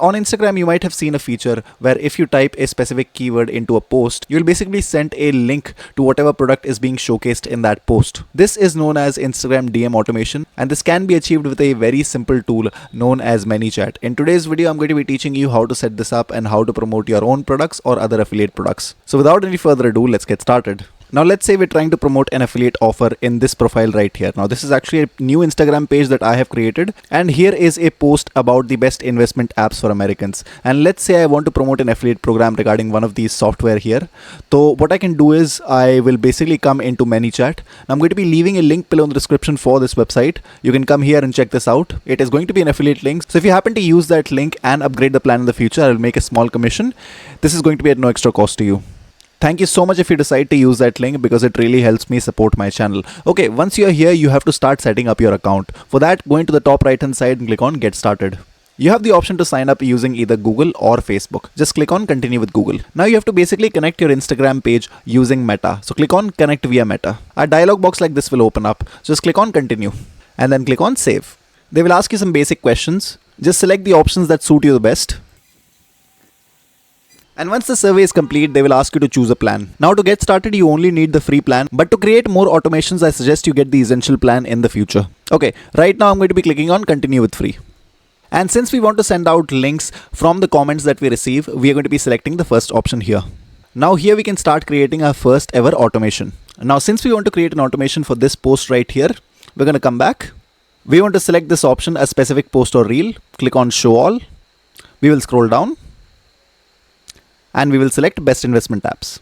On Instagram, you might have seen a feature where if you type a specific keyword into a post, you'll basically send a link to whatever product is being showcased in that post. This is known as Instagram DM automation, and this can be achieved with a very simple tool known as ManyChat. In today's video, I'm going to be teaching you how to set this up and how to promote your own products or other affiliate products. So without any further ado, let's get started. Now let's say we're trying to promote an affiliate offer in this profile right here. Now this is actually a new Instagram page that I have created, and here is a post about the best investment apps for Americans. And let's say I want to promote an affiliate program regarding one of these software here. So what I can do is I will basically come into ManyChat. Now I'm going to be leaving a link below in the description for this website. You can come here and check this out. It is going to be an affiliate link. So if you happen to use that link and upgrade the plan in the future, I will make a small commission. This is going to be at no extra cost to you. Thank you so much if you decide to use that link because it really helps me support my channel. Okay, once you're here, you have to start setting up your account. For that, go into the top right hand side and click on Get Started. You have the option to sign up using either Google or Facebook. Just click on Continue with Google. Now you have to basically connect your Instagram page using Meta. So click on Connect via Meta. A dialog box like this will open up. Just click on Continue and then click on Save. They will ask you some basic questions. Just select the options that suit you the best. And once the survey is complete, they will ask you to choose a plan. Now to get started, you only need the free plan, but to create more automations, I suggest you get the essential plan in the future. Okay, right now I'm going to be clicking on Continue with Free. And since we want to send out links from the comments that we receive, we are going to be selecting the first option here. Now here we can start creating our first ever automation. Now since we want to create an automation for this post right here, we're going to come back. We want to select this option, a specific post or reel. Click on Show All. We will scroll down. And we will select best investment apps.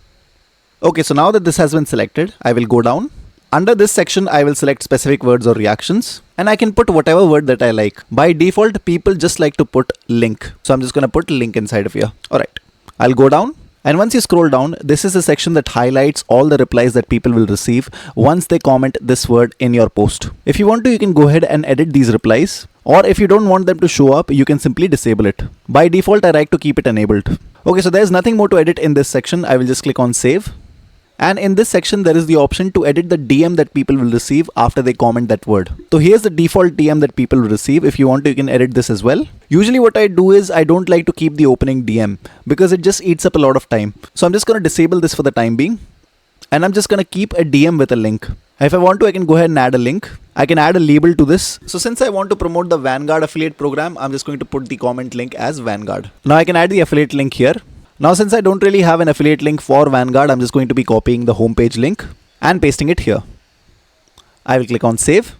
Okay, so now that this has been selected, I will go down. Under this section, I will select specific words or reactions, and I can put whatever word that I like. By default, people just like to put link. So I'm just going to put link inside of here. All right, I'll go down. And once you scroll down, this is a section that highlights all the replies that people will receive once they comment this word in your post. If you want to, you can go ahead and edit these replies. Or if you don't want them to show up, you can simply disable it. By default, I like to keep it enabled. Okay, so there's nothing more to edit in this section. I will just click on Save. And in this section, there is the option to edit the DM that people will receive after they comment that word. So here's the default DM that people will receive. If you want to, you can edit this as well. Usually what I do is I don't like to keep the opening DM because it just eats up a lot of time. So I'm just going to disable this for the time being. And I'm just going to keep a DM with a link. If I want to, I can go ahead and add a link. I can add a label to this. So since I want to promote the Vanguard affiliate program, I'm just going to put the comment link as Vanguard. Now I can add the affiliate link here. Now since I don't really have an affiliate link for Vanguard, I'm just going to be copying the homepage link and pasting it here. I will click on Save.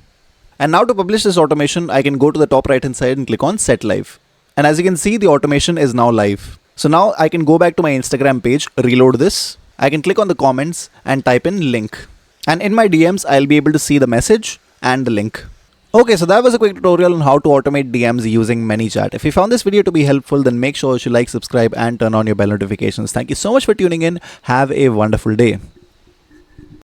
And now to publish this automation, I can go to the top right hand side and click on Set Live. And as you can see, the automation is now live. So now I can go back to my Instagram page, reload this. I can click on the comments and type in link. And in my DMs, I'll be able to see the message and the link. Okay, so that was a quick tutorial on how to automate DMs using ManyChat. If you found this video to be helpful, then make sure you like, subscribe and turn on your bell notifications. Thank you so much for tuning in. Have a wonderful day.